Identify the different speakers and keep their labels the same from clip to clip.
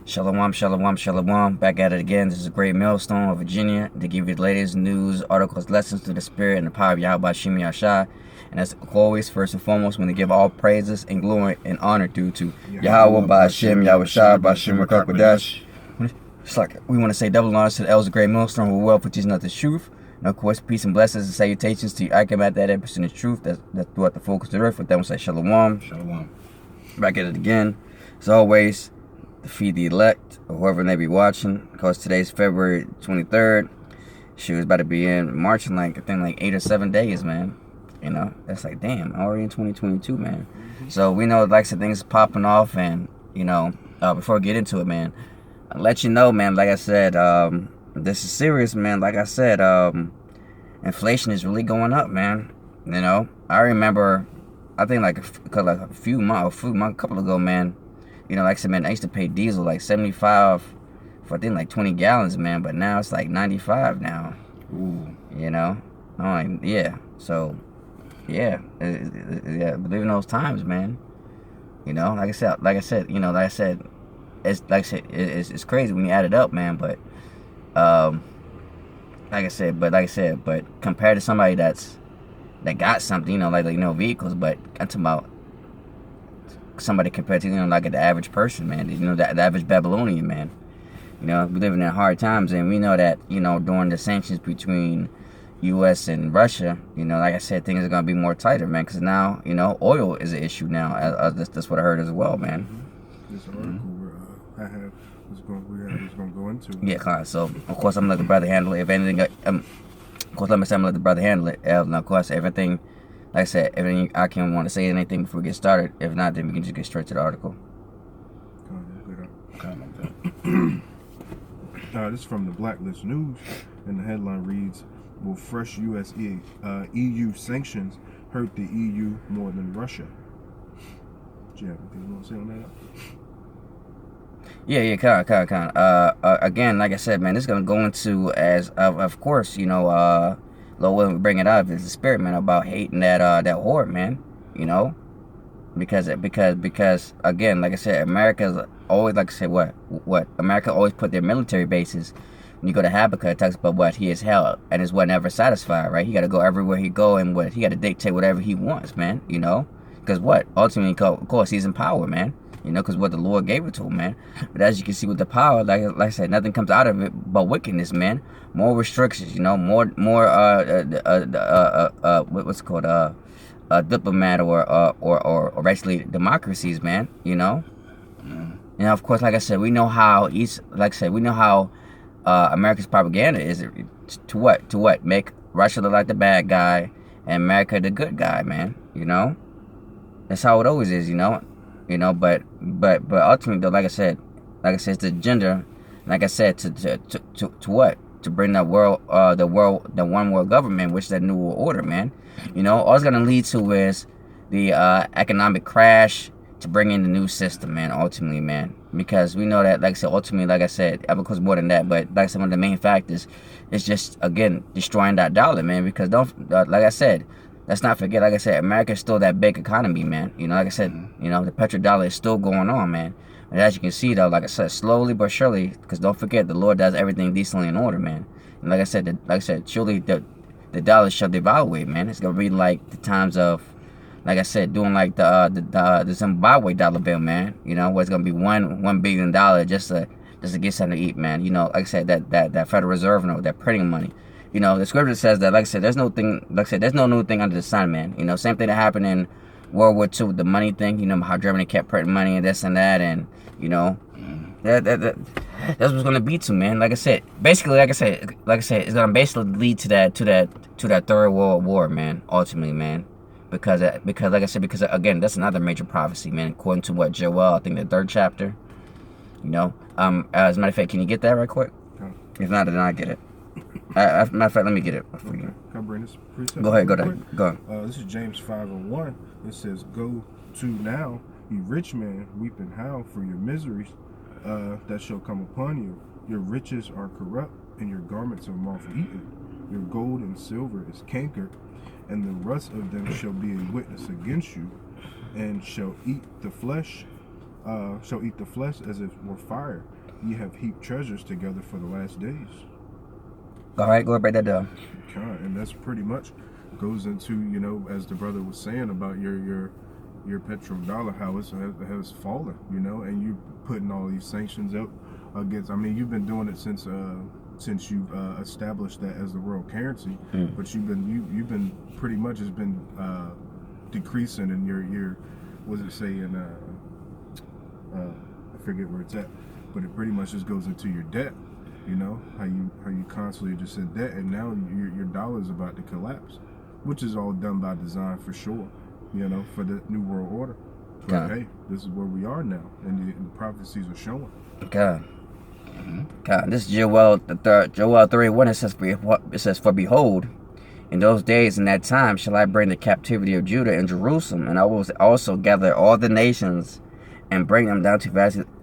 Speaker 1: Shalom, shalom, shalom. Back at it again. This is a great millstone of Virginia to give you the latest news, articles, lessons through the spirit and the power of Yahweh Shem Yahshua. And as always, first and foremost, we want to give all praises and glory and honor due to Yahweh Ba'Shem Yahushua Ba'Shem Rakakwadash. It's like we want to say double honors to the elders of great millstone who well for teaching us the truth. And of course, peace and blessings and salutations to you. I come at that episode of truth. That's throughout the focus of the earth. With that, we say shalom.
Speaker 2: Shalom.
Speaker 1: Back at it again. As always, to feed the elect or whoever may be watching, because today's February 23rd. She was about to be in marching like I think like 8 or 7 days, man. You know, that's like damn, already in 2022, man. So we know like some things popping off, and you know, before I get into it, man, I'll let you know, man. Like I said, this is serious, man. Like I said, inflation is really going up, man. You know, I remember, I think like a couple ago, man. You know, like I said, man, I used to pay diesel like 75 for I think like 20 gallons, man. But now it's like 95 now.
Speaker 2: Ooh.
Speaker 1: You know, I'm like, yeah. So, yeah, yeah. But living those times, man. You know, like I said, you know, it's crazy when you add it up, man. But, like I said, but compared to somebody that got something, you know, like vehicles, but I'm talking about somebody compared to, you know, like the average person, man, you know, the average Babylonian, man. You know, we living in hard times, and we know that, you know, during the sanctions between U.S. and Russia, you know, like I said, things are going to be more tighter, man, because now, you know, oil is an issue now. That's what I heard as well, man.
Speaker 2: This article I have was going to go into.
Speaker 1: Yeah, kind. So, of course, I'm going to let the brother handle it. If anything, of course, I'm going to let the brother handle it. And, of course, everything, like I said, everything, I can't want to say anything before we get started. If not, then we can just get straight to the article.
Speaker 2: This is from the Blacklist News, and the headline reads, "Will fresh U.S. EU sanctions hurt the EU more than Russia?" Do you have anything you want to say on that?
Speaker 1: Yeah, kind of. Again, like I said, man, this is gonna go into as of course, you know, Lord willing, we bring it up is the spirit, man, about hating that horde, man. You know, because again, like I said, America's always, like I said, what America always put their military bases. When you go to Habakkuk, it talks about what he is held and is what never satisfied, right? He got to go everywhere he go, and what he got to dictate whatever he wants, man. You know, because what ultimately, of course, he's in power, man. You know, because what the Lord gave it to him, man. But as you can see with the power, like I said, nothing comes out of it but wickedness, man. More restrictions, you know, more what's it called, diplomat or basically democracies, man. You know. And of course, like I said, we know how America's propaganda is to what make Russia look like the bad guy and America the good guy, man. You know, that's how it always is, you know. You know, but ultimately, though, like I said, it's the agenda. Like I said, to what? To bring the one world government, which is that new world order, man. You know, all it's gonna lead to is the economic crash, to bring in the new system, man. Ultimately, man, because we know that, like I said, ultimately, like I said, because more than that, but like I said, one of the main factors is just again destroying that dollar, man. Because like I said. Let's not forget, like I said, America is still that big economy, man. You know, like I said, you know, the petrodollar is still going on, man. And as you can see, though, like I said, slowly but surely, because don't forget, the Lord does everything decently in order, man. And like I said, surely the dollar shall devaluate, man. It's gonna be like the times of, like I said, doing like the Zimbabwe dollar bill, man. You know, where it's gonna be $1 billion just to get something to eat, man. You know, like I said, that Federal Reserve note, that printing money. You know, the scripture says that, like I said, there's no new thing under the sun, man. You know, same thing that happened in World War II with the money thing. You know, how Germany kept printing money and this and that, and you know, that's what's gonna be to, man. Like I said, basically, like I said, it's gonna basically lead to that third world war, man. Ultimately, man, because like I said, because again, that's another major prophecy, man. According to what Joel, I think the 3rd chapter. You know, as a matter of fact, can you get that right quick? If not, then I get it. Matter of fact, let me get it.
Speaker 2: Okay. Can I bring this precept?
Speaker 1: Go ahead. Go on.
Speaker 2: This is James 5:1. It says, "Go to now, ye rich man, weep and howl for your miseries that shall come upon you. Your riches are corrupt, and your garments are moth-eaten. Your gold and silver is cankered, and the rust of them shall be a witness against you, and shall eat the flesh shall eat the flesh as if were fire. Ye have heaped treasures together for the last days.
Speaker 1: All right, go ahead, break that down.
Speaker 2: And that's pretty much goes into, you know, as the brother was saying about your petrodollar, how it has fallen, you know, and you putting all these sanctions up against. I mean, you've been doing it since you established that as the world currency, but you've been pretty much has been decreasing in your what does it say in I forget where it's at, but it pretty much just goes into your debt. You know how you constantly just in debt, and now your dollar is about to collapse, which is all done by design for sure. You know, for the new world order. But hey, this is where we are now, and the prophecies are showing.
Speaker 1: God. God, this is Joel 3:1. It says, "For behold, in those days and that time shall I bring the captivity of Judah and Jerusalem, and I will also gather all the nations and bring them down to the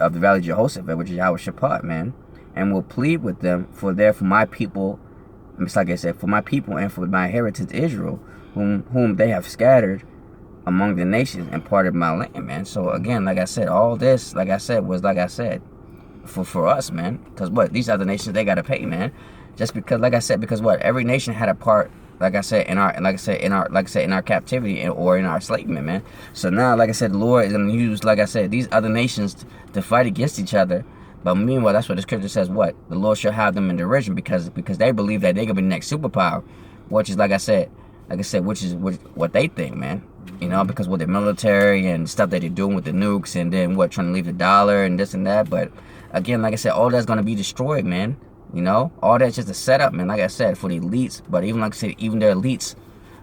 Speaker 1: valley of Jehoshaphat, which is Yehoshaphat, man, and will plead with them for my people." It's like I said, for my people and for my inheritance Israel, whom they have scattered among the nations and parted my land, man. So again, like I said, all this, like I said, was like I said, for us, man. Because what, these other nations, they gotta pay, man. Just because, like I said, because what, every nation had a part, like I said, in our captivity or in our enslavement, man. So now, like I said, the Lord is gonna use, like I said, these other nations to fight against each other. But meanwhile, that's what the scripture says. What, the Lord shall have them in derision because they believe that they're gonna be the next superpower, which is like I said, which is what they think, man. You know, because with the military and stuff that they're doing with the nukes, and then trying to leave the dollar and this and that. But again, like I said, all that's gonna be destroyed, man. You know, all that's just a setup, man. Like I said, for the elites. But even like I said, even the elites,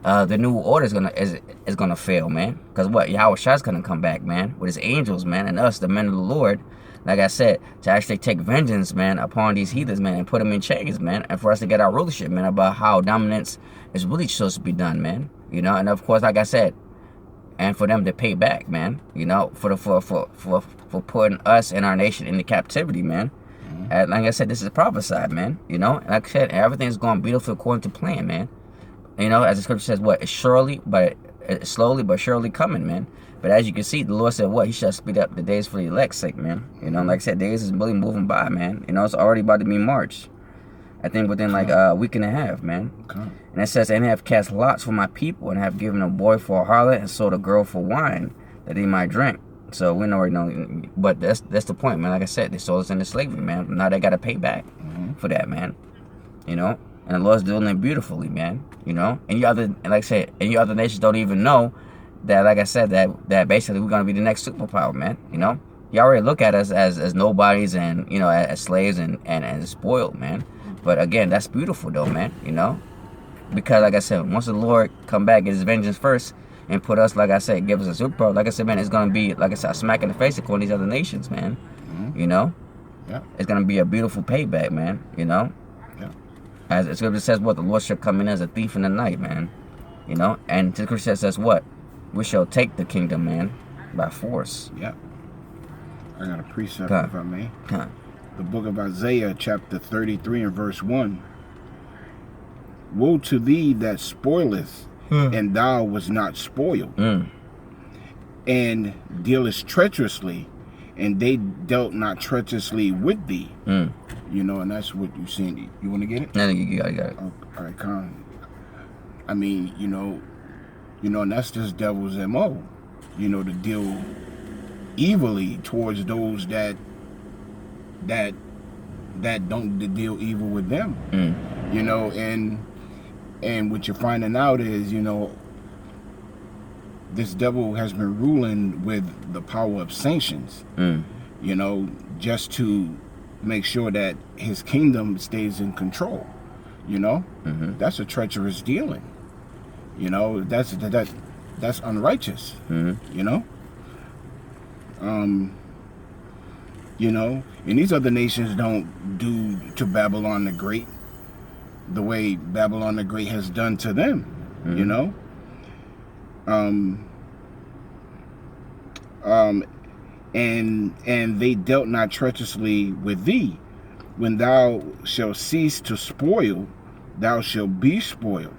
Speaker 1: the new order is gonna fail, man. Because what, Yahushua gonna come back, man, with his angels, man, and us, the men of the Lord. Like I said, to actually take vengeance, man, upon these heathens, man, and put them in chains, man, and for us to get our rulership, man, about how dominance is really supposed to be done, man. You know, and of course, like I said, and for them to pay back, man. You know, for putting us and our nation into captivity, man. And like I said, this is prophesied, man. You know, and like I said, everything's going beautiful according to plan, man. You know, as the scripture says, what, it's slowly but surely coming, man. But as you can see, the Lord said, what, he shall speed up the days for the elect's sake, man. You know, like I said, days is really moving by, man. You know, it's already about to be March. I think within like a week and a half, man. And it says, and they have cast lots for my people, and have given a boy for a harlot, and sold a girl for wine, that he might drink. So we already know, but that's the point, man. Like I said, they sold us into slavery, man. Now they got to pay back for that, man. You know, and the Lord's doing it beautifully, man. You know, and like I said, and your other nations don't even know that, like I said, that basically we're gonna be the next superpower, man. You know, you already look at us as nobodies and, you know, as slaves and spoiled, man. But again, that's beautiful though, man. You know, because like I said, once the Lord come back, get his vengeance first, and put us, like I said, give us a superpower. Like I said, man, it's gonna be, like I said, a smack in the face of all these other nations, man. You know, it's gonna be a beautiful payback, man. You know, as the scripture says, what, the Lord shall come in as a thief in the night, man. You know, and the scripture says what, we shall take the kingdom, man, by force.
Speaker 3: I got a precept, if I may. The book of Isaiah, chapter 33 and verse 1. Woe to thee that spoileth, and thou was not spoiled, and dealest treacherously, and they dealt not treacherously with thee. You know, and that's what you're saying. You want to get it?
Speaker 1: No, you got it.
Speaker 3: Oh, all right, Con. I mean, you know, and that's just devil's MO. You know, to deal evilly towards those that don't deal evil with them. You know, and what you're finding out is, you know, this devil has been ruling with the power of sanctions. You know, just to make sure that his kingdom stays in control. You know, that's a treacherous dealing. You know, that's unrighteous. You know, you know, and these other nations don't do to Babylon the Great the way Babylon the Great has done to them. You know, and they dealt not treacherously with thee. When thou shalt cease to spoil, thou shalt be spoiled,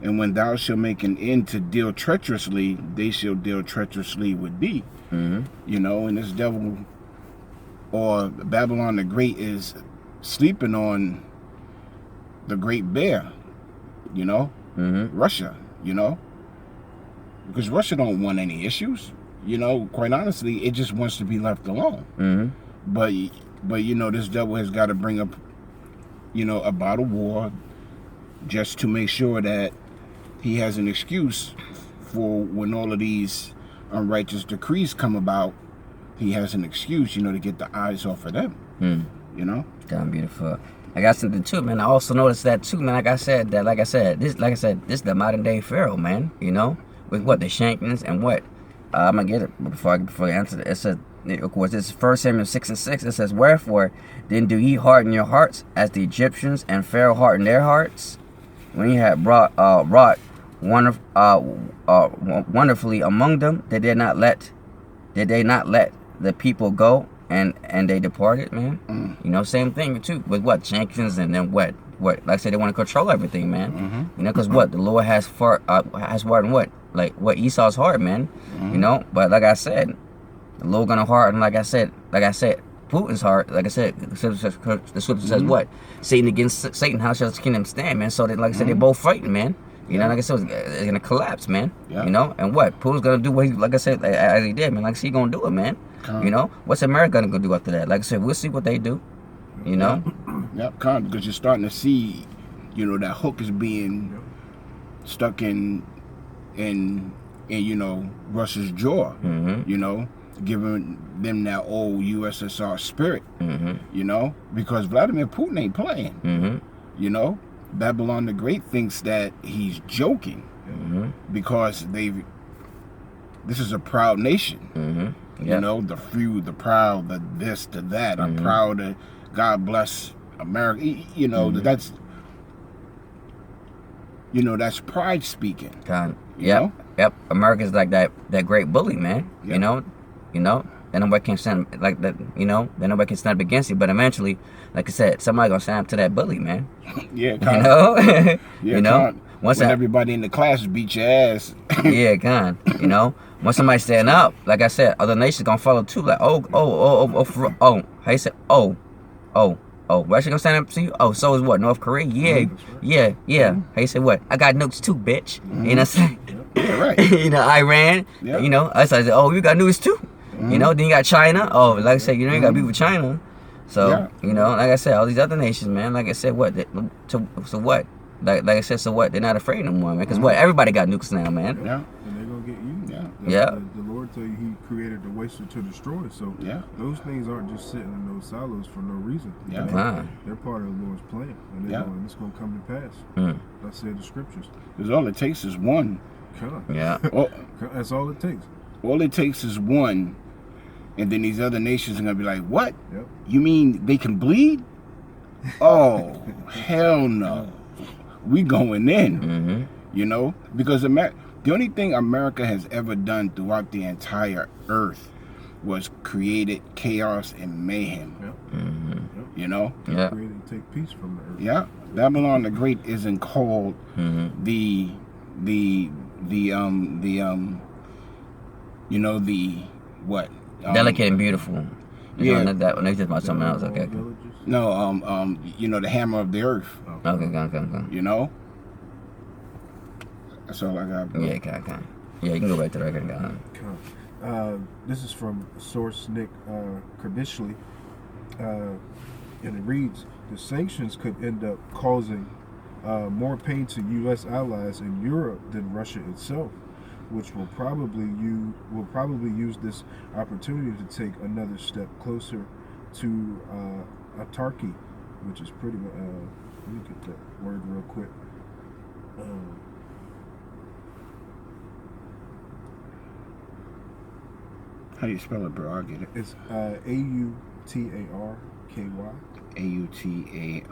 Speaker 3: And when thou shalt make an end to deal treacherously, they shall deal treacherously with thee. You know, and this devil or Babylon the Great is sleeping on the Great Bear, you know, Russia, you know, because Russia don't want any issues, you know, quite honestly, it just wants to be left alone. But you know, this devil has got to bring up, you know, about a war just to make sure that he has an excuse for when all of these unrighteous decrees come about. He has an excuse, you know, to get the eyes off of them. You know,
Speaker 1: damn beautiful. I got something too, man. I also noticed that too, man. Like I said, this is the modern day Pharaoh, man. You know, with what the Sanctions and what. I'm gonna get it before I answer it. It says, of course, this is 1 Samuel 6:6. It says, "Wherefore then do ye harden your hearts as the Egyptians and Pharaoh hardened their hearts, when he had wrought wonderfully among them? Did they not let the people go, and they departed, man?" You know, same thing too with what Sanctions, and then what like I said, they want to control everything, man. You know, because what the Lord has hardened what Esau's heart, man. You know, but like I said, the Lord gonna harden, like I said, Putin's heart. Like I said, the scripture says what? Satan against Satan, how shall his kingdom stand, man? So that, like I said, they're both fighting, man. You know, like I said, it's gonna collapse, man. You know, and what Putin's gonna do? What he, like I said, as he did, man. Like he gonna do it, man. You know, what's America gonna do after that? Like I said, we'll see what they do. You know.
Speaker 3: Yep, because you're starting to see, you know, that hook is being stuck in you know, Russia's jaw. You know, giving them that old USSR spirit. You know, because Vladimir Putin ain't playing. You know, Babylon the Great thinks that he's joking because this is a proud nation. You know, the few, the proud, the this, the that. I'm proud of God bless America. You know, that's, you know, that's pride speaking.
Speaker 1: Yep. America's like that great bully, man. You know, then nobody can stand like that. You know, then nobody can stand up against it. But eventually, like I said, somebody gonna stand up to that bully, man. You know, you know.
Speaker 3: Once everybody in the class beat your ass.
Speaker 1: You know, once somebody stand up, like I said, other nations gonna follow too. Like, how you say, Russia gonna stand up to you? Oh, so is what, North Korea? Yeah. How you say what? I got nukes too, bitch. You know what I'm saying?
Speaker 3: Yeah, right.
Speaker 1: You know, Iran. You know, I said, you got nukes too. You know, then you got China. Oh, like I said, you know, you got to be with China. So, you know, like I said, all these other nations, man. Like I said, what? So what? Like I said, so what? They're not afraid no more, man. Because what? Everybody got nukes now, man.
Speaker 2: And they're gonna get you. The Lord tell you He created the waster to destroy. So those things aren't just sitting in those silos for no reason. They're part of the Lord's plan, and it's gonna come to pass. That's said the scriptures.
Speaker 3: Because all it takes is one.
Speaker 2: That's all it takes.
Speaker 3: All it takes is one, and then these other nations are gonna be like, "What? You mean they can bleed? Oh, hell no! We going in." You know, because the only thing America has ever done throughout the entire earth was created chaos and mayhem. You know,
Speaker 2: created take peace from the earth.
Speaker 3: Babylon the Great isn't called the you know, the what?
Speaker 1: Delicate and beautiful. You know, that when they just about something else. Okay.
Speaker 3: No, you know, the hammer of the earth.
Speaker 1: Okay.
Speaker 3: You know. That's all I got, bro.
Speaker 1: Yeah, yeah, you can go back to the record.
Speaker 2: This is from source Nick Kerbishley, and it reads: the sanctions could end up causing more pain to U.S. allies in Europe than Russia itself, which will probably use this opportunity to take another step closer to autarky, which is pretty much. Let me get that word real quick.
Speaker 3: How do you spell it, bro? I'll get it.
Speaker 2: It's A-U-T-A-R-K-Y.
Speaker 3: A-U-T-A-R-K-Y.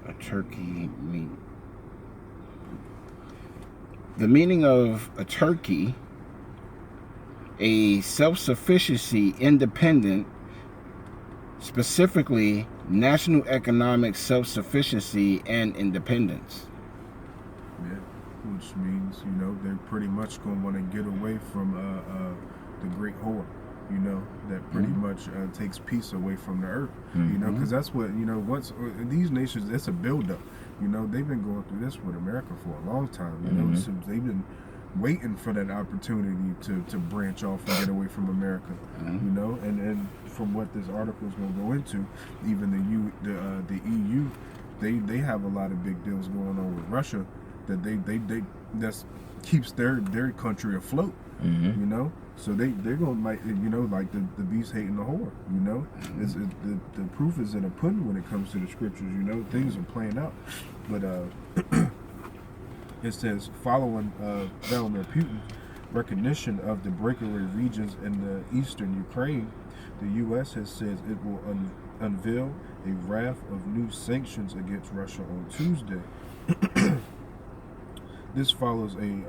Speaker 3: A turkey meat. The meaning of a turkey, a self-sufficiency, independent, specifically national economic self-sufficiency and independence.
Speaker 2: Yeah, which means, you know, they're pretty much going to want to get away from the Great Whore, you know, that pretty much takes peace away from the earth, you know, because that's what, you know, once these nations, it's a buildup, you know, they've been going through this with America for a long time, you know, so they've been waiting for that opportunity to branch off and get away from America, you know, and from what this article is going to go into, even the EU, they have a lot of big deals going on with Russia that they that's keeps their country afloat, you know. So they're gonna might, you know, like the beast hating the whore, you know. The proof is in the pudding when it comes to the scriptures, you know. Things are playing out, but it says following Vladimir Putin's recognition of the breakaway regions in the eastern Ukraine, the U.S. has said it will unveil a raft of new sanctions against Russia on Tuesday. This follows a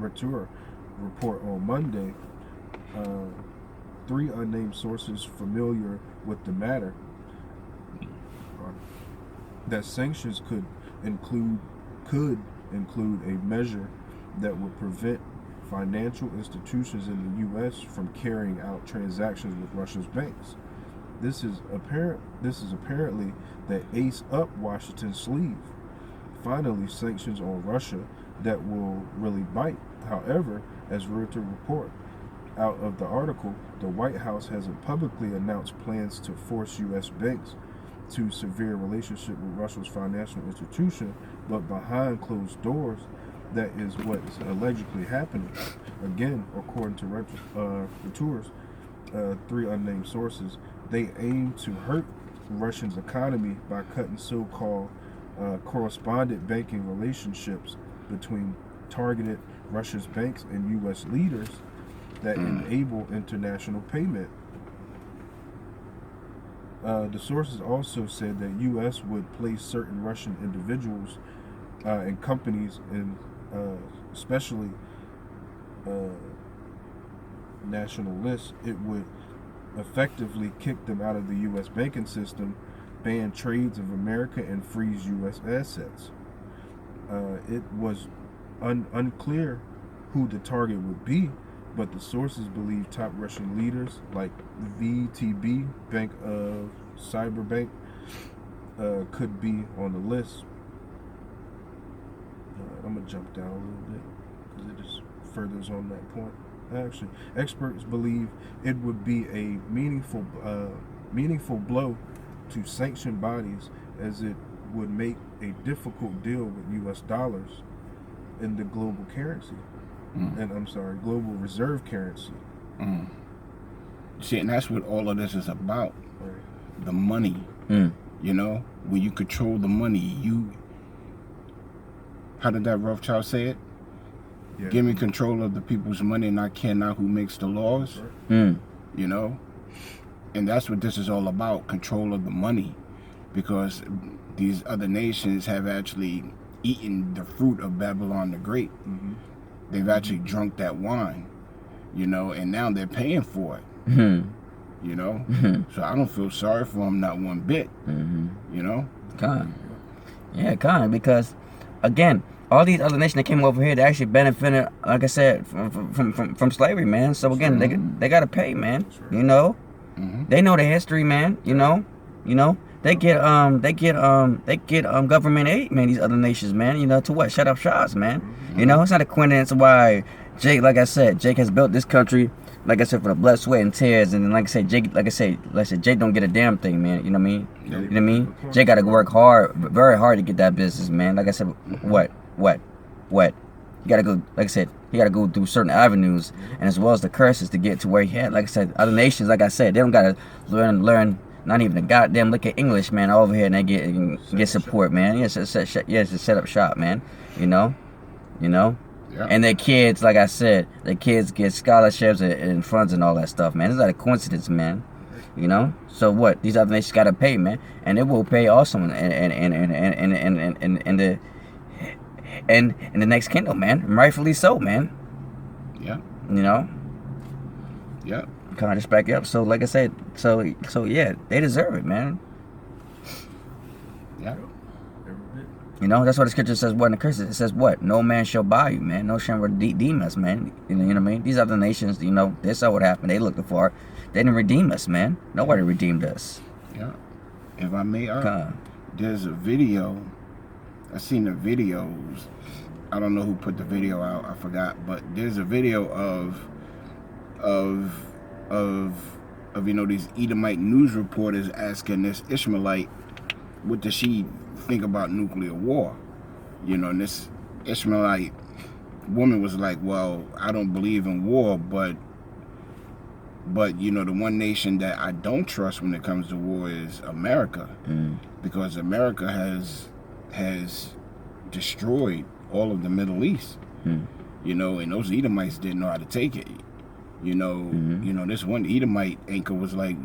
Speaker 2: Retur report on Monday. 3 unnamed sources familiar with the matter that sanctions could include a measure that would prevent financial institutions in the U.S. from carrying out transactions with Russia's banks. This is apparently the ace up Washington's sleeve. Finally, sanctions on Russia that will really bite. However, as Reuters report out of the article, the White House hasn't publicly announced plans to force U.S. banks to severe relationship with Russia's financial institution, but behind closed doors, that is what is allegedly happening. Again, according to Reuters, 3 unnamed sources, they aim to hurt Russia's economy by cutting so-called correspondent banking relationships between targeted Russia's banks and U.S. leaders that enable international payment. The sources also said that U.S. would place certain Russian individuals and companies, and especially national lists. It would effectively kick them out of the U.S. banking system, ban trades of America, and freeze U.S. assets. It was unclear who the target would be, but the sources believe top Russian leaders like VTB, Bank of Cyberbank, could be on the list. I'm going to jump down a little bit because it just furthers on that point. Actually, experts believe it would be a meaningful blow to sanctioned bodies, as it would make a difficult deal with U.S. dollars in the global currency. Global reserve currency.
Speaker 3: See, and that's what all of this is about.
Speaker 2: Right.
Speaker 3: The money. You know, when you control the money, how did that Rothschild say it?
Speaker 2: Yeah.
Speaker 3: Give me control of the people's money and I care not who makes the laws.
Speaker 2: Right.
Speaker 3: You know? And that's what this is all about, control of the money. Because these other nations have actually eaten the fruit of Babylon the Great. They've actually drunk that wine, you know, and now they're paying for it, you know. So I don't feel sorry for them, not one bit, you know.
Speaker 1: Because again, all these other nations that came over here, they actually benefited, like I said, from slavery, man. So again, they gotta pay, man. You know, they know the history, man. You know. They get government aid, man. These other nations, man. You know, to what? Shut up shops, man. You know, it's not a coincidence why Jake, like I said, Jake has built this country, like I said, for the blood, sweat, and tears. And like I said, Jake don't get a damn thing, man. You know what I mean? You know what I mean? Jake got to work hard, very hard to get that business, man. Like I said, what? You gotta go. Like I said, he gotta go through certain avenues, and as well as the curses to get to where he had. Like I said, other nations, like I said, they don't gotta learn. Not even a goddamn lick of English, man. Over here and they get support, man. Yes, it's to set up shop, man. You know.
Speaker 3: Yeah.
Speaker 1: And their kids, like I said, their kids get scholarships and funds and all that stuff, man. It's not a coincidence, man. You know. So what? These other nations gotta pay, man, and it will pay also in the next kingdom, man. Rightfully so, man.
Speaker 3: Yeah.
Speaker 1: You know.
Speaker 3: Yeah.
Speaker 1: Kind of just back up. So like I said, so yeah, they deserve it, man.
Speaker 3: Yeah.
Speaker 1: You know, that's what the scripture says. What in the curses? It says what? No man shall buy you, man. No shall redeem us, man. You know what I mean? These other nations, you know, they saw what happened. They looked for. They didn't redeem us, man. Nobody redeemed us.
Speaker 3: Yeah. If I may, there's a video. I seen the videos. I don't know who put the video out. I forgot, but there's a video of you know, these Edomite news reporters asking this Ishmaelite, what does she think about nuclear war? You know, and this Ishmaelite woman was like, well, I don't believe in war, but you know, the one nation that I don't trust when it comes to war is America, because America has destroyed all of the Middle East. You know, and those Edomites didn't know how to take it. You know, this one Edomite anchor was like,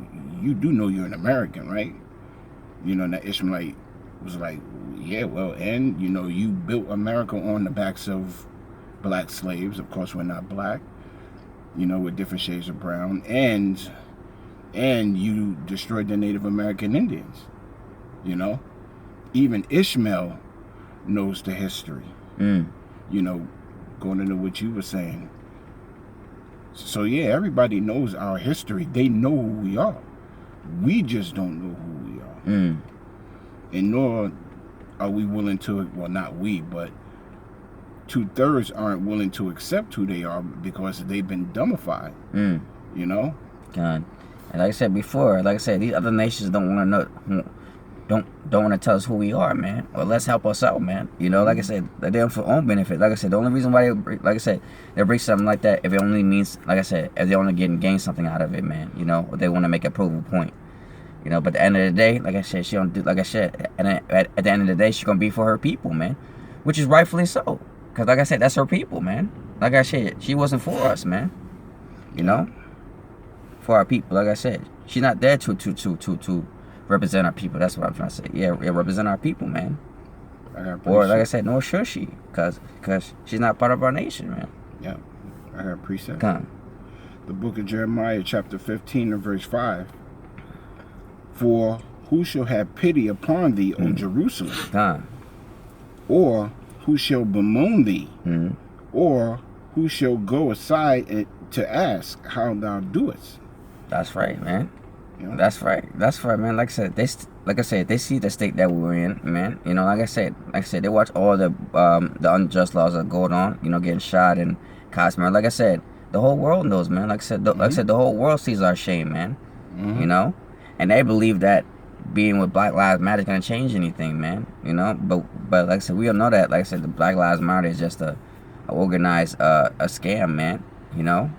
Speaker 3: you do know you're an American, right? You know, and that Ishmaelite was like, yeah, well, and, you know, you built America on the backs of black slaves. Of course, we're not black, you know, with different shades of brown. And you destroyed the Native American Indians, you know. Even Ishmael knows the history, you know, going into what you were saying. So, yeah, everybody knows our history. They know who we are. We just don't know who we are. And nor are we willing to, well, not we, but 2/3 aren't willing to accept who they are because they've been dumbified, you know?
Speaker 1: God. And like I said before, like I said, these other nations don't want to know, don't want to tell us who we are, man. Well, let's help us out, man. You know, like I said, they're doing for own benefit. Like I said, the only reason why they, like I said, they bring something like that if it only means, like I said, if they only gain something out of it, man. You know, or they want to make a provable point. You know, but at the end of the day, like I said, she don't do, like I said, and at the end of the day, she's gonna be for her people, man, which is rightfully so. Cause like I said, that's her people, man. Like I said, she wasn't for us, man. You know, for our people. Like I said, she's not there to represent our people. That's what I'm trying to say. Yeah, represent our people, man. Or like I said, nor should she, cause she's not part of our nation, man.
Speaker 3: Yeah, I got a precept.
Speaker 1: Come.
Speaker 3: The book of Jeremiah, chapter 15, and verse 5. For who shall have pity upon thee, O Jerusalem?
Speaker 1: Come.
Speaker 3: Or who shall bemoan thee? Or who shall go aside to ask how thou doest?
Speaker 1: That's right, man.
Speaker 3: Yeah.
Speaker 1: That's right, man. Like I said, they see the state that we're in, man. You know, like I said, they watch all the unjust laws that are going on. You know, getting shot and Cosmo. Like I said, the whole world knows, man. Like I said, the whole world sees our shame, man. You know, and they believe that being with Black Lives Matter is gonna change anything, man. You know, but like I said, we all know that. Like I said, the Black Lives Matter is just a organized a scam, man. You know.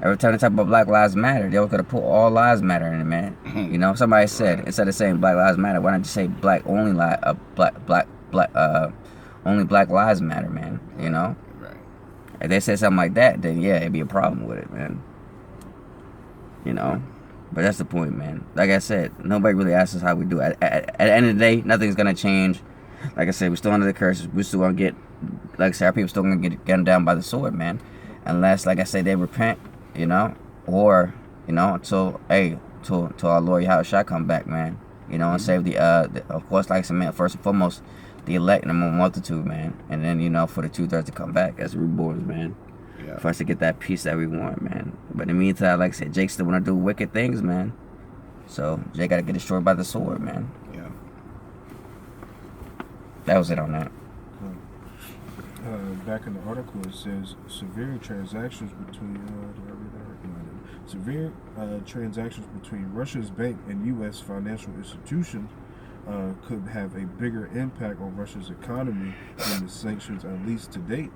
Speaker 1: Every time they talk about Black Lives Matter, they always gotta put all lives matter in it, man. You know, somebody said instead of saying Black Lives Matter, why not just say black only only Black Lives Matter, man? You know,
Speaker 3: Right.
Speaker 1: If they said something like that, then yeah, it'd be a problem with it, man. You know, but that's the point, man. Like I said, nobody really asks us how we do. At the end of the day, nothing's gonna change. Like I said, we're still under the curses. We're still gonna get, like I said, our people still gonna get them down by the sword, man. Unless, like I said, they repent. You know, or you know, until our Lord Yahweh come back, man. You know, and save the of course, like I said, man, first and foremost, the elect and the multitude, man. And then, you know, for the 2/3 to come back as reborn, man. Yeah. For us to get that peace that we want, man. But in the meantime, like I said, Jake still wanna do wicked things, man. So Jake gotta get destroyed by the sword, man.
Speaker 3: Yeah.
Speaker 1: That was it on that.
Speaker 2: Back in the article, it says severe transactions between transactions between Russia's bank and U.S. financial institutions could have a bigger impact on Russia's economy than the sanctions unleashed to date,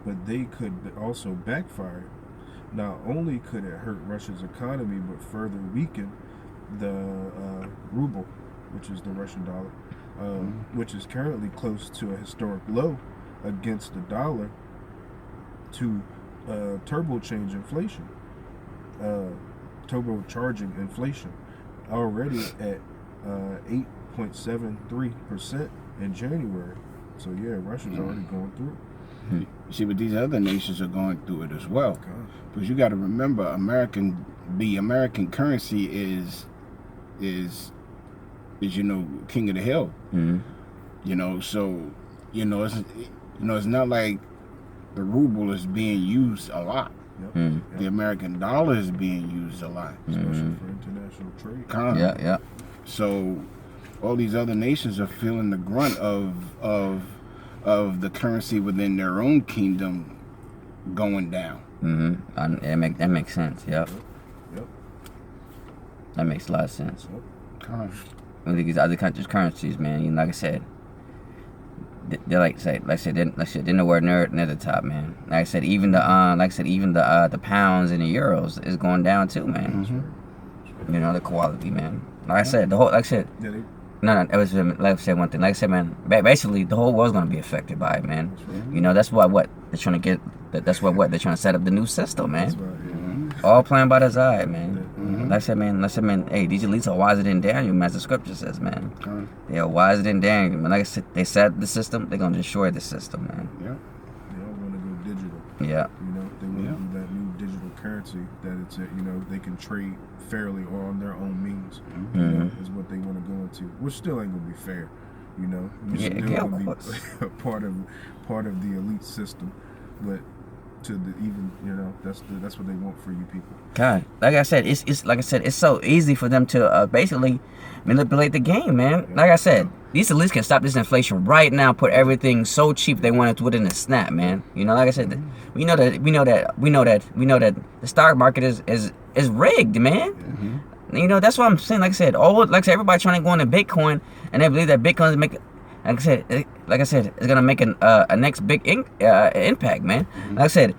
Speaker 2: but they could also backfire. Not only could it hurt Russia's economy, but further weaken the ruble, which is the Russian dollar, which is currently close to a historic low against the dollar, to turbocharging inflation, already at 8.73% in January So yeah, Russia's already going through it.
Speaker 3: See, but these other nations are going through it as well.
Speaker 2: God.
Speaker 3: Because you got to remember, the American currency is king of the hill. So it's not like the ruble is being used a lot. The American dollar is being used a lot,
Speaker 2: especially for international trade.
Speaker 1: Yeah.
Speaker 3: So all these other nations are feeling the grunt of the currency within their own kingdom going down.
Speaker 1: That makes sense. Yep. That makes a lot of sense. With these other countries' currencies, man, like I said, they're like I said, they're nowhere near the top, man. Like I said, even the pounds and the euros is going down too, man. The quality, man. Like I said, No, it was like I said one thing. Like I said, man, basically the whole world's gonna be affected by it, man. That's what they're trying to get. That's what they're trying to set up the new system, man. All planned by design, man. Like I said, man. Hey, these elites are wiser than Daniel, man. As the scripture says, man. They are wiser than Daniel. Man, like I said, they set up the system. They're gonna destroy the system, man.
Speaker 2: They all want to go digital.
Speaker 1: Yeah.
Speaker 2: They want to do that new digital currency that it's they can trade fairly or on their own means. Is what they want to go into, which still ain't gonna be fair. You're still gonna be part of the elite system, but to the even that's what they want for you people.
Speaker 1: God, like I said, it's so easy for them to basically manipulate the game, man. Like I said, these elites can stop this inflation right now, put everything so cheap they want it within a snap, man. Like I said, we know that the stock market is rigged, man. That's what I'm saying. Like I said, everybody trying to go into Bitcoin, and they believe that Bitcoin is making. Like I said, it's gonna make a next big impact, man. Like I said,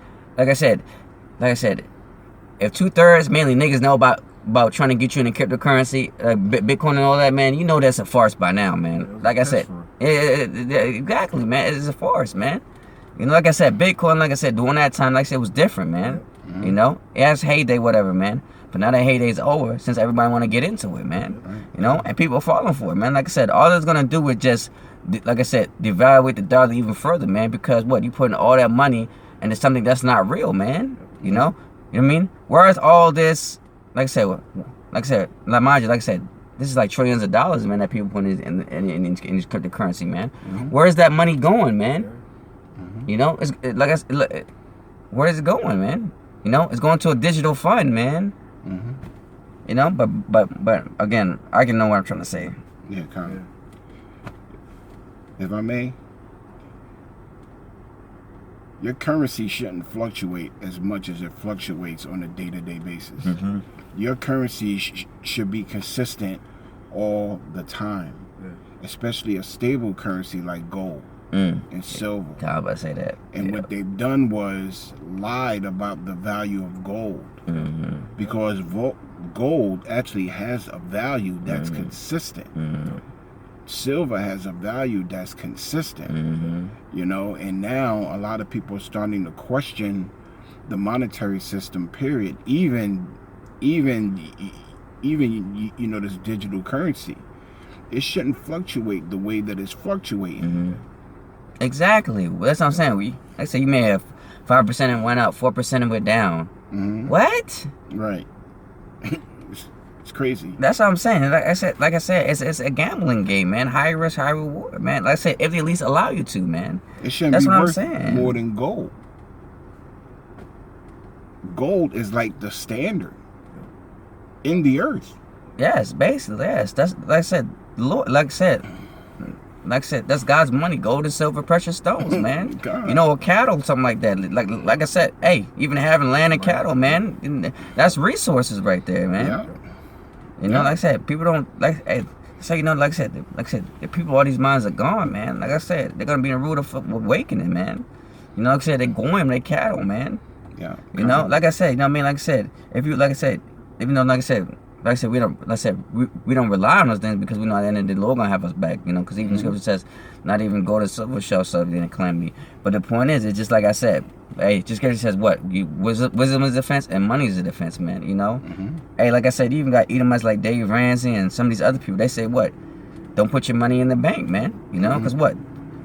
Speaker 1: if 2/3 mainly niggas know about trying to get you into cryptocurrency, Bitcoin and all that, man, that's a farce by now, man. Like I said, exactly, man, it's a farce, man. Like I said, Bitcoin, like I said, during that time, like I said, it was different, man. It has heyday, whatever, man. But now that heyday's over, since everybody want to get into it, man. And people are falling for it, man. Like I said, all it's gonna do is just, like I said, devaluate the dollar even further, man. Because you putting all that money into something that's not real, man. You know what I mean? Whereas all this, like I said, mind you, like I said, this is like trillions of dollars, man, that people put in this cryptocurrency, man. Where's that money going, man? It's where is it going, man? It's going to a digital fund, man. But again, I can know what I'm trying to say.
Speaker 3: Yeah, kind of. If I may, your currency shouldn't fluctuate as much as it fluctuates on a day-to-day basis. Your currency should be consistent all the time, especially a stable currency like gold and silver.
Speaker 1: I was about to say that.
Speaker 3: And what they've done was lied about the value of gold, because gold actually has a value that's consistent. Silver has a value that's consistent, and now a lot of people are starting to question the monetary system, period. Even this digital currency, it shouldn't fluctuate the way that it's fluctuating.
Speaker 1: Exactly. Well, that's what I'm saying. Like I said, you may have 5% and went up, 4% and went down. What?
Speaker 3: Right. It's crazy.
Speaker 1: That's what I'm saying. Like I said, it's a gambling game, man. High risk, high reward, man. Like I said, if they at least allow you to, man.
Speaker 3: It shouldn't be worth more than gold. Gold is like the standard in the earth.
Speaker 1: Yes, basically, yes. That's like I said, Lord. Like I said, that's God's money, gold and silver, precious stones, man. Or cattle, something like that. Like I said, hey, even having land and cattle, man, that's resources right there, man. Like I said, people don't like. Hey, so like I said, the people, all these minds are gone, man. Like I said, they're gonna be in a rude awakening, man. Like I said, they're going, they cattle, man.
Speaker 3: Yeah.
Speaker 1: Like I said, what I mean? Like I said, if you, like I said, even though, like I said, we don't rely on those things, because we know at the end of the day, the Lord gonna have us back, because even the scripture says, not even gold and silver shall serve thee in calamity. But the point is, it's just like I said, hey, just scripture says what? Wisdom is defense and money is a defense, man, Hey, like I said, you even got Edomites like Dave Ramsey and some of these other people, they say what? Don't put your money in the bank, man, because what?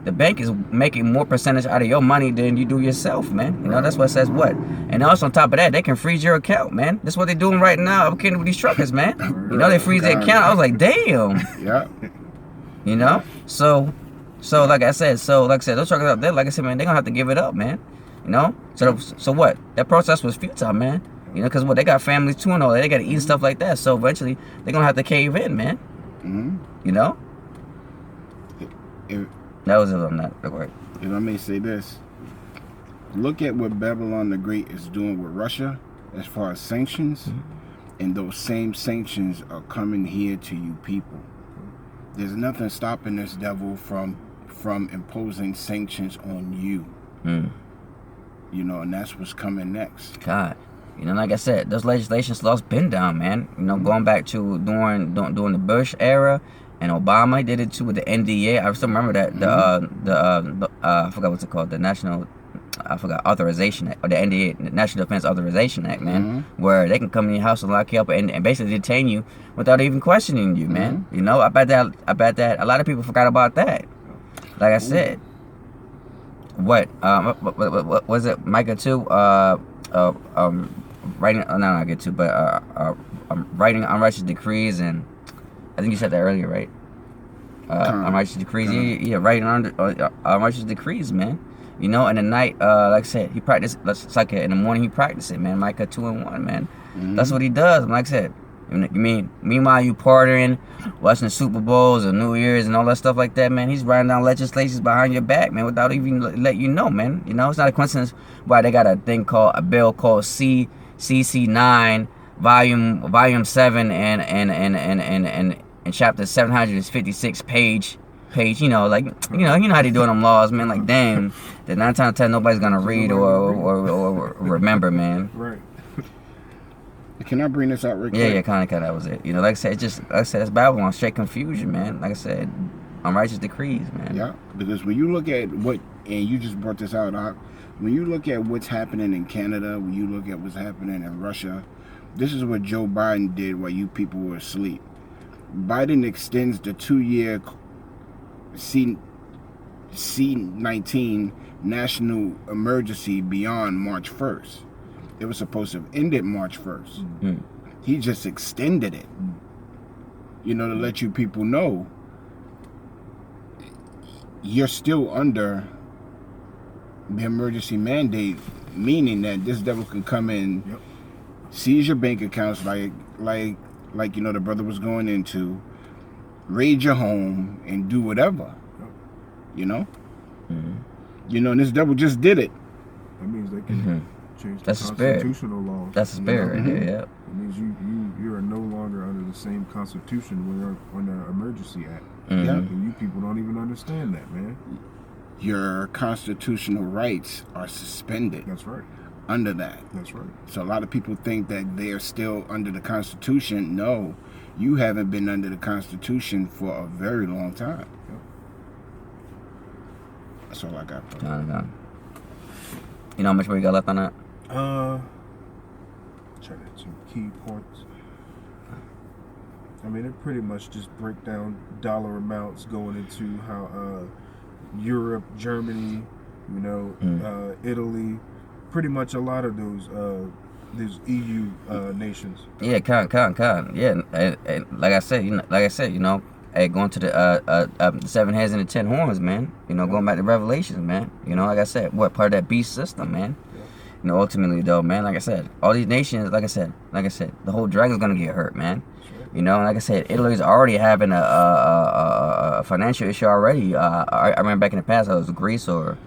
Speaker 1: the bank is making more percentage out of your money than you do yourself, man. You know, that's what it says what. And also on top of that, they can freeze your account, man. That's what they're doing right now. I'm kidding with these truckers, man. You know, they freeze their account. I was like, damn.
Speaker 3: Yeah.
Speaker 1: You know? So like I said, those truckers out there, like I said, man, they're gonna have to give it up, man. You know? So what? That process was futile, man. You know, because what, they got families too and all that. They got to eat and stuff like that. So eventually, they're going to have to cave in, man.
Speaker 3: Mm-hmm.
Speaker 1: You know?
Speaker 3: If,
Speaker 1: that was it on that. Right.
Speaker 3: If I may say this, look at what Babylon the Great is doing with Russia as far as sanctions. Mm-hmm. And those same sanctions are coming here to you people. There's nothing stopping this devil from imposing sanctions on you. Mm. You know, and that's what's coming next.
Speaker 1: God. You know, like I said, those legislations laws been down, man. You know, going back to during the Bush era, and Obama did it too with the NDA. I still remember that I forgot what's it called, Authorization Act, or the NDA, the National Defense Authorization Act, man, where they can come in your house and lock you up and basically detain you without even questioning you, man. You know, I bet that a lot of people forgot about that. Like I said, what was it, Micah 2? Writing, I get to, but writing unrighteous decrees, and I think you said that earlier, right? Unrighteous decrees, yeah, writing unrighteous decrees, man. You know, and the night, like I said, he practiced. It's like in the morning he practiced it, man. Micah 2:1, man. That's what he does. Like I said, you mean meanwhile you partying, watching the Super Bowls or New Year's and all that stuff like that, man. He's writing down legislations behind your back, man, without even let you know, man. You know, it's not a coincidence why they got a bill called CC9, volume 7, and chapter 756 page. You know, like you know how they doing them laws, man. Like damn, the 9 times 10 nobody's gonna read or remember, man.
Speaker 2: Right.
Speaker 3: Can I bring this out real quick?
Speaker 1: Yeah, kind of. That was it. You know, like I said, it's Babylon, straight confusion, man. Like I said, unrighteous decrees, man.
Speaker 3: Yeah, because when you look at what, and you just brought this out, when you look at what's happening in Canada, when you look at what's happening in Russia, this is what Joe Biden did while you people were asleep. Biden extends the 2-year C-19 national emergency beyond March 1st. It was supposed to have ended March 1st. Mm-hmm. He just extended it, you know, to let you people know you're still under the emergency mandate, meaning that this devil can come in, seize your bank accounts like you know the brother was going into, raid your home and do whatever. You know? Mm-hmm. You know, and this devil just did it.
Speaker 2: That means they can change the
Speaker 1: That's
Speaker 2: constitutional laws.
Speaker 1: That's the spirit right there, yeah.
Speaker 2: It means you are no longer under the same constitution when you're under the Emergency Act.
Speaker 1: Mm-hmm.
Speaker 2: Yeah. And you people don't even understand that, man.
Speaker 3: Your constitutional rights are suspended.
Speaker 2: That's right.
Speaker 3: Under that.
Speaker 2: That's right.
Speaker 3: So a lot of people think that they are still under the Constitution. No, you haven't been under the Constitution for a very long time. Yep. That's all I got.
Speaker 1: You know how much more you got left on that?
Speaker 2: Trying to some key points. I mean, it pretty much just break down dollar amounts going into how Europe, Germany, you know, Italy, pretty much a lot of these EU nations.
Speaker 1: Yeah, yeah, and like I said, you know, hey, going to the 7 heads and the 10 horns, man. You know, going back to Revelations, man. You know, like I said, what part of that beast system, man. Yeah. You know, ultimately though, man, like I said, all these nations, like I said, the whole dragon's gonna get hurt, man. Sure. You know, and like I said, Italy's already having a financial issue already. I remember back in the past, it was Greece or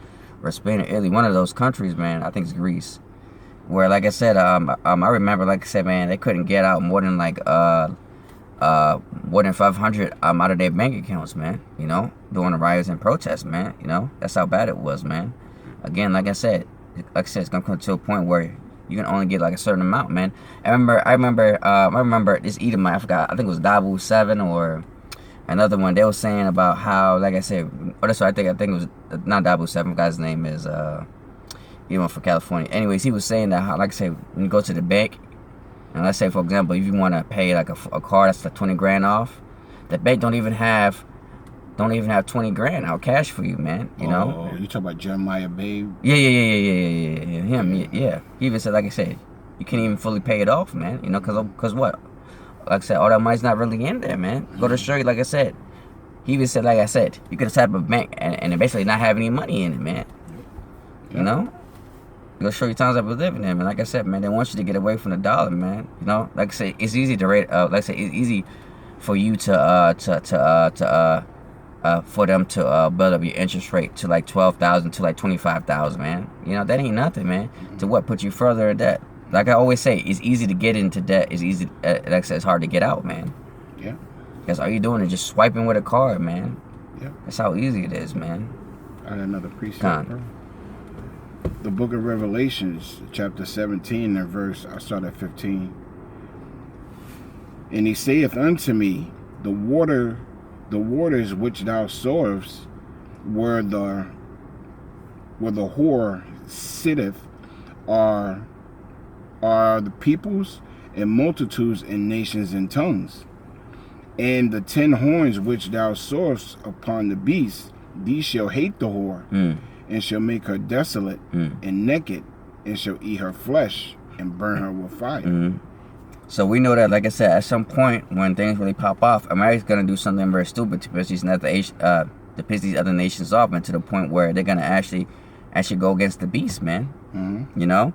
Speaker 1: Spain or Italy, one of those countries, man. I think it's Greece, where, like I said, I remember, like I said, man, they couldn't get out more than more than 500 out of their bank accounts, man. You know, during the riots and protests, man. You know, that's how bad it was, man. Again, like I said, it's gonna come to a point where you can only get like a certain amount, man. I remember this Edomite, I forgot, I think it was Dabu 7 or another one. They were saying about how, like I said, that's what I think it was not Dabu 7. Guy's name is even for California. Anyways, he was saying that how, like I said, when you go to the bank, and let's say, for example, if you want to pay like a car that's like 20 grand off, the bank don't even have don't even have 20 grand out cash for you, man. You know?
Speaker 3: Oh, you talk about Jeremiah Babe?
Speaker 1: Yeah. Him, yeah. He even said, like I said, you can't even fully pay it off, man. You know, cause what? Like I said, all that money's not really in there, man. Go to show you, like I said. He even said, like I said, you could set up a bank and basically not have any money in it, man. You know? It'll show you times I've been living in, man. Like I said, man, they want you to get away from the dollar, man. You know? Like I said, it's easy to rate, like I said, it's easy for you for them to build up your interest rate to like 12,000 to like 25,000, man. You know, that ain't nothing, man. To what? Put you further in debt. Like I always say, it's easy to get into debt. It's easy, like I said, it's hard to get out, man.
Speaker 3: Yeah.
Speaker 1: Because all you doing is just swiping with a card, man.
Speaker 3: Yeah.
Speaker 1: That's how easy it is, man.
Speaker 3: I got another precept, bro. The book of Revelations, chapter 17, and verse, I start at 15. And he saith unto me, the waters which thou sawest, where the whore sitteth, are the peoples and multitudes and nations and tongues. And the 10 horns which thou sawest upon the beast, these shall hate the whore, and shall make her desolate and naked, and shall eat her flesh and burn her with fire.
Speaker 1: So we know that, like I said, at some point when things really pop off, America's gonna do something very stupid to piss these other nations off, and to the point where they're gonna actually go against the beast, man. You know,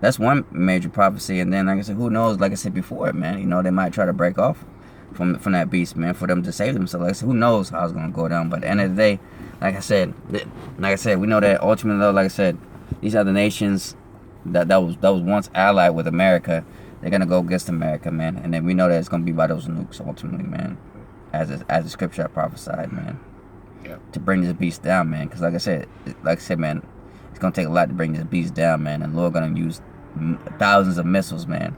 Speaker 1: that's one major prophecy. And then, like I said, who knows? Like I said before, man, you know, they might try to break off from that beast, man, for them to save themselves. Like I said, who knows how it's gonna go down? But at the end of the day, like I said, we know that ultimately, though, like I said, these other nations that was once allied with America, they're gonna go against America, man. And then we know that it's gonna be by those nukes ultimately, man, as the scripture prophesied, man.
Speaker 3: Yep.
Speaker 1: To bring this beast down, man. Because like I said, man, it's gonna take a lot to bring this beast down, man. And the Lord gonna use thousands of missiles, man.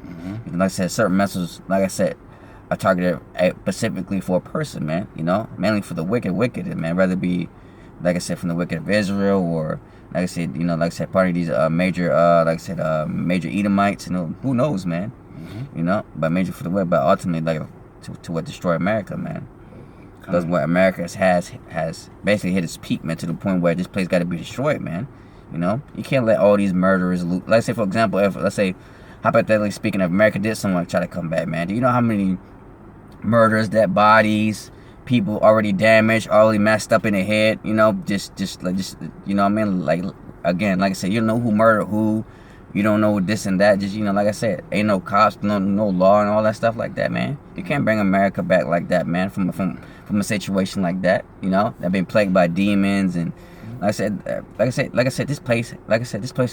Speaker 1: Like I said, certain missiles, like I said, are targeted specifically for a person, man. You know, mainly for the wicked, man. Whether it be, like I said, from the wicked of Israel, or like I said, you know, like I said, part of these major Edomites. You know, who knows, man. You know, but major for the wicked, but ultimately, like to what destroy America, man. Because what America has basically hit its peak, man, to the point where this place got to be destroyed, man. You know, you can't let all these murderers loot. Let's say, for example, if, let's say, hypothetically speaking, if America did someone try to come back, man, do you know how many murders, dead bodies, people already damaged, already messed up in the head? You know, just you know what I mean? Like, again, like I said, you don't know who murdered who. You don't know this and that. Just, you know, like I said, ain't no cops, no law and all that stuff like that, man. You can't bring America back like that, man, from a situation like that, you know, that been plagued by demons. And like I said, this place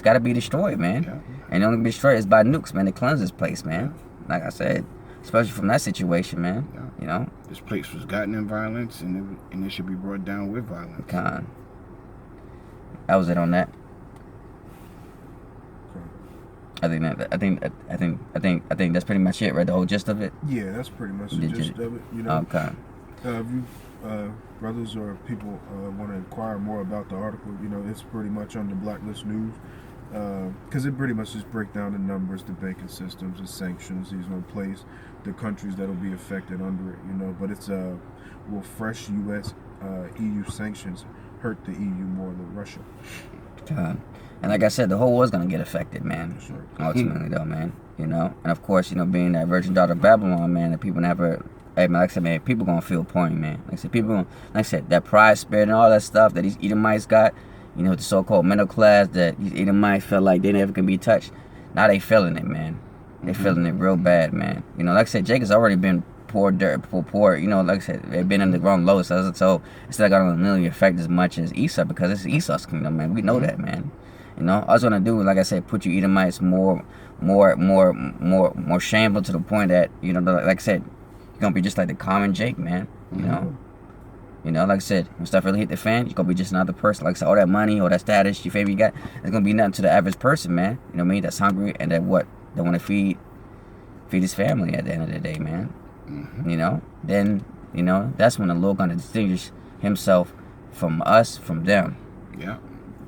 Speaker 1: got to be destroyed, man. Yeah. And the only be destroyed is by nukes, man. They cleanse this place, man. Like I said, especially from that situation, man. Yeah. You know,
Speaker 3: this place was gotten in violence, and it should be brought down with violence.
Speaker 1: That was it on that. I think that's pretty much it, right? The whole gist of it.
Speaker 2: Yeah, that's pretty much the gist of it. You know.
Speaker 1: Okay.
Speaker 2: If you brothers or people want to inquire more about the article, you know, it's pretty much on the Blacklist News, because it pretty much just break down the numbers, the banking systems, the sanctions these will place, the countries that'll be affected under it. You know, but it's will fresh U.S. EU sanctions hurt the EU more than Russia?
Speaker 1: And like I said, the whole world's gonna get affected, man. Ultimately, though, man. You know, and of course, you know, being that virgin daughter of Babylon, man, that people never. Hey, man, like I said, man, people gonna feel pain, man. Like I said, like I said, that pride spirit and all that stuff that these Edomites got, you know, the so-called middle class, that these Edomites felt like they never can be touched. Now they feeling it, man. They feeling it real bad, man. You know, like I said, Jacob's already been poor. You know, like I said, they've been in the wrong low, so it's not gonna really affect as much as Esau, because it's Esau's kingdom, man. We know that, man. You know, I was gonna do, like I said, put you Edomites more shameful, to the point that, you know, like I said, you're gonna be just like the common Jake, man. You know, like I said, when stuff really hit the fan, you're gonna be just another person. Like I said, all that money, all that status, your favorite you got, it's gonna be nothing to the average person, man. You know what I mean? That's hungry and that want to feed his family at the end of the day, man. You know, then, you know, that's when the Lord gonna distinguish himself from us, from them.
Speaker 3: Yeah.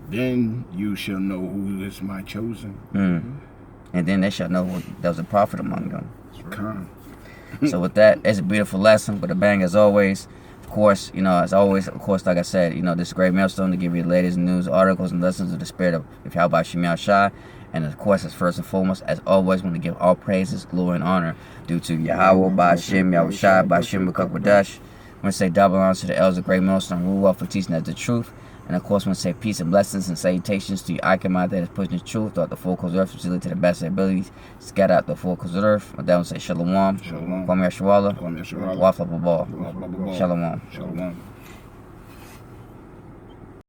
Speaker 3: Then you shall know who is my chosen.
Speaker 1: And then they shall know there was a prophet among them.
Speaker 3: Come.
Speaker 1: So with that, it's a beautiful lesson, but a bang as always. Of course, as always, of course, like I said, this is a great millstone to give you the latest news, articles, and lessons of the spirit of Yahweh Shemiah Shai. And of course, as first and foremost, as always, want to give all praises, glory, and honor due to Yahweh, Ba'Shem, Yahweh Shai, Ba'Shem, B'Kakwadesh. I want to say double honor to the elders of Great Millstone, Ruwa, for teaching us the truth. And of course, I want to say peace and blessings and salutations to your Icon that is pushing the truth throughout the full coast of earth, facility to the best of their abilities, scatter out the full coast of earth. With that, I want to say Shalom,
Speaker 3: Shalom.
Speaker 1: Kwame Yashawala,
Speaker 3: Kwame Yashawala.
Speaker 1: Wafa Babal,
Speaker 3: Wafa Babal.
Speaker 1: Shalom.
Speaker 3: Shalom.